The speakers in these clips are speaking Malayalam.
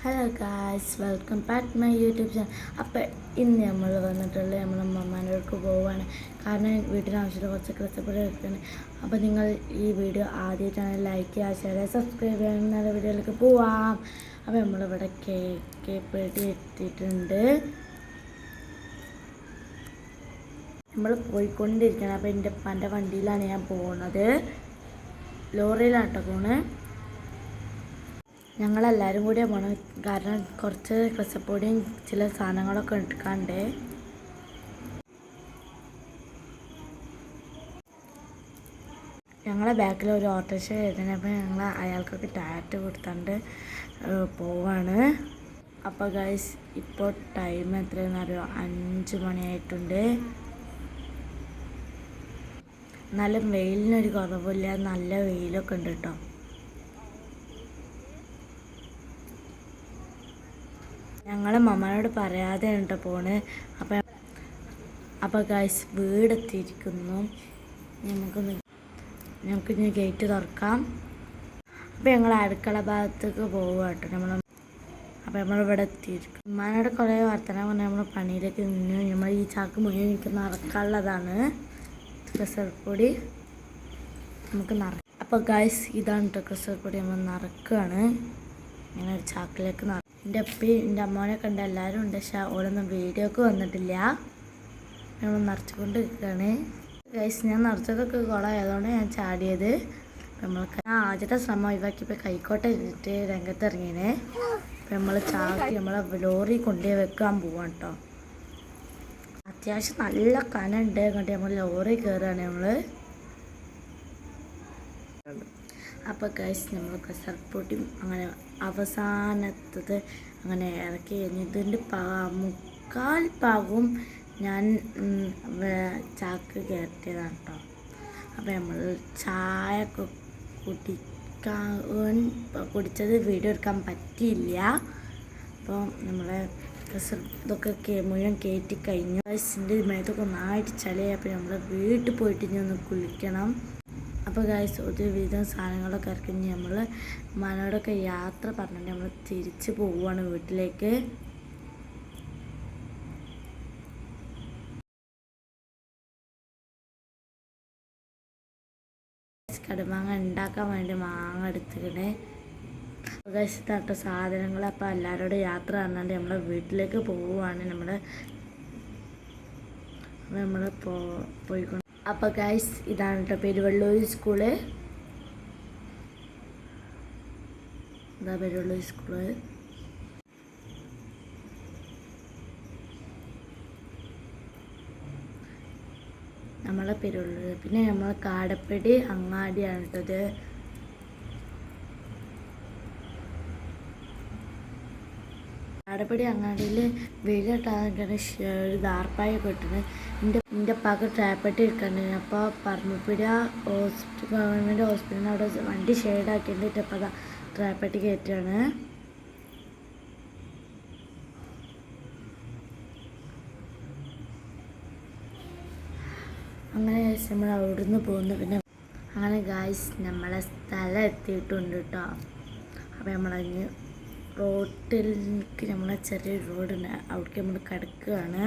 Hello guys, welcome back my YouTube channel. അപ്പോൾ ഇന്ന് നമ്മൾ വന്നിട്ടുള്ളത് നമ്മളെ മമ്മാനോടൊക്കെ പോവുകയാണ്. കാരണം വീട്ടിനാവശ്യത്തിൽ കുറച്ച് കഷ്ടപ്പെട്ട് എടുക്കുകയാണ്. അപ്പോൾ നിങ്ങൾ ഈ വീഡിയോ ആദ്യമായിട്ടാണ് ലൈക്ക് ചെയ്യുക, ഷെയർ ചെയ്യുക, സബ്സ്ക്രൈബ് ചെയ്യാൻ. നല്ല വീഡിയോയിലേക്ക് പോവാം. അപ്പോൾ നമ്മളിവിടെ കേക്ക് പെട്ടി എത്തിയിട്ടുണ്ട്. നമ്മൾ പോയിക്കൊണ്ടിരിക്കുകയാണ്. അപ്പോൾ എൻ്റെ വണ്ടിയിലാണ് ഞാൻ പോകുന്നത്. ലോറിയിലാട്ടോ പോണ്. ഞങ്ങളെല്ലാവരും കൂടിയാണ് പോകണം. കാരണം കുറച്ച് കസപ്പൊടിയും ചില സാധനങ്ങളൊക്കെ എടുക്കാണ്ട്. ഞങ്ങളെ ബാക്കിൽ ഒരു ഓട്ടോറിക്ഷ വരുന്നത്. അപ്പോൾ ഞങ്ങൾ അയാൾക്കൊക്കെ ടാറ്റ കൊടുത്താണ്ട് പോവാണ്. അപ്പോൾ ഗൈസ്, ഇപ്പോൾ ടൈം എത്രയെന്ന് അറിയോ? 5 മണിയായിട്ടുണ്ട്. എന്നാലും വെയിലിനൊരു കുറവില്ല, നല്ല വെയിലൊക്കെ ഉണ്ട് കേട്ടോ. ഞങ്ങൾ മമ്മയോട് പറയാതെ ഉണ്ട് പോണ്. അപ്പോൾ ഗൈസ്, വീടെത്തിയിരിക്കുന്നു. നമുക്കിനി ഗേറ്റ് തുറക്കാം. അപ്പോൾ ഞങ്ങൾ അടുക്കള ഭാഗത്തേക്ക് പോകുക കേട്ടോ. അപ്പോൾ നമ്മളിവിടെ എത്തിയിരിക്കും. ഉമ്മാനോട് കുറേ വർത്തമാനം പറഞ്ഞാൽ നമ്മൾ പണിയിലേക്ക് നിന്ന് നമ്മൾ ഈ ചാക്ക് മുഴുവൻ എനിക്ക് നിറക്കാനുള്ളതാണ്. കസർപ്പൊടി നമുക്ക് അപ്പോൾ ഗൈസ്, ഇതാണ് കേട്ടോ കസർപ്പൊടി. നമ്മൾ നിറക്കുകയാണ്. ഇങ്ങനെ ഒരു ചാക്കിലേക്ക് എൻ്റെ എൻ്റെ അമ്മോനൊക്കെ ഉണ്ട്, എല്ലാവരും ഉണ്ട്. പക്ഷെ ഓളൊന്നും വീഡിയോക്ക് വന്നിട്ടില്ല. നമ്മൾ നിറച്ചുകൊണ്ട് നിൽക്കുകയാണ് ഗൈസ്. ഞാൻ നിറച്ചതൊക്കെ കുളമായതുകൊണ്ട് ഞാൻ ചാടിയത്. നമ്മൾക്ക് ആദ്യത്തെ ശ്രമം ഒഴിവാക്കിയപ്പോൾ കൈക്കോട്ട ഇട്ടിട്ട് രംഗത്തിറങ്ങിയേ. അപ്പം നമ്മൾ ചാക്കി നമ്മളെ ലോറി കൊണ്ടുപോയി വെക്കാൻ പോവാം കേട്ടോ. അത്യാവശ്യം നല്ല കനുണ്ട്. കണ്ട് നമ്മൾ ലോറി കയറുകയാണ് നമ്മൾ. അപ്പോൾ ഗൈസ്, നമ്മൾ കസർപ്പൊടി അങ്ങനെ അവസാനത്തത് അങ്ങനെ ഇറക്കി കഴിഞ്ഞ് ഇതിൻ്റെ മുക്കാൽ ഭാഗവും ഞാൻ ചാക്ക് കയറ്റിയതാണ് കേട്ടോ. അപ്പോൾ നമ്മൾ ചായ കുടിച്ചത് വീഡിയോ എടുക്കാൻ പറ്റിയില്ല. അപ്പോൾ നമ്മളെ ഇതൊക്കെ മുഴുവൻ കയറ്റി കഴിഞ്ഞു. ഗൈസിൻ്റെ മേത്തൊക്കെ ഒന്നായിട്ട് ചളിയായി. അപ്പോൾ നമ്മൾ വീട്ടിൽ പോയിട്ട് ഇനി ഒന്ന് കുളിക്കണം. അപ്പോൾ ഗൈസ്, ഒരുവിധം സാധനങ്ങളൊക്കെ ഇറക്കി നമ്മൾ മനോടൊക്കെ യാത്ര പറഞ്ഞിട്ട് നമ്മൾ തിരിച്ച് പോവുകയാണ് വീട്ടിലേക്ക്. കടുമാങ്ങ ഉണ്ടാക്കാൻ വേണ്ടി മാങ്ങ എടുത്തിക്കണേ. ഗൈസ്, തട്ട സാധനങ്ങൾ. അപ്പോൾ എല്ലാവരോടും യാത്ര പറഞ്ഞാണ്ട് നമ്മൾ വീട്ടിലേക്ക് പോവുകയാണ്. നമ്മൾ പോയിക്കൊണ്ട്. അപ്പോൾ ഗൈസ്, ഇതാണ് കേട്ടോ പെരുവള്ളൂർ സ്കൂള്. ഇതാ പെരുവള്ളൂർ സ്കൂള്. നമ്മളെ പെരുവള്ളൂർ. പിന്നെ നമ്മൾ കാടപ്പടി അങ്ങാടിയാണ് കേട്ടത്. കാടപ്പടി അങ്ങാടിയിൽ വെയിലിട്ടാണ് ഒരു ദാർപ്പായൊക്കെ ഇട്ടത്. എൻ്റെ ഉപ്പാക്ക് ട്രാപ്പെട്ടി എടുക്കണ്ടേ. അപ്പോൾ പറമ്പുപുര ഗവൺമെൻറ് ഹോസ്പിറ്റലിന് അവിടെ വണ്ടി ഷെയ്ഡാക്കിയിട്ട് ഇപ്പോൾ ട്രാപ്പെട്ടി കയറ്റാണ്. അങ്ങനെ നമ്മൾ അവിടുന്ന് പോകുന്നു. പിന്നെ അങ്ങനെ ഗായ്സ്, നമ്മളെ സ്ഥലം എത്തിയിട്ടുണ്ട് കേട്ടോ. അപ്പോൾ നമ്മളതിന് റോട്ടിലേക്ക് നമ്മളെ ചെറിയൊരു റോഡുണ്ട്, അവിടേക്ക് നമ്മൾ കിടക്കുകയാണ്.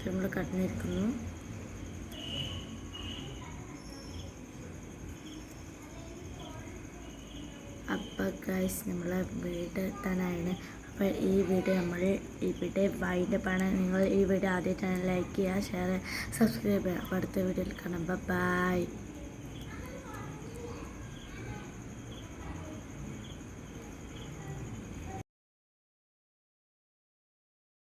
നമ്മൾ കടന്നിരിക്കുന്നു. അപ്പോൾ ഗൈസ്, നമ്മളെ വീട് എത്താനാണ്. അപ്പോൾ ഈ വീഡിയോ നമ്മൾ ഇവിടെ വൈൻഡപ്പാണ്. നിങ്ങൾ ഈ വീഡിയോ ആദ്യമായിട്ടാണ് ലൈക്ക് ചെയ്യുക, ഷെയർ ചെയ്യുക, സബ്സ്ക്രൈബ് ചെയ്യുക. അപ്പോൾ അടുത്ത വീഡിയോയിൽ കാണാം. ബൈ.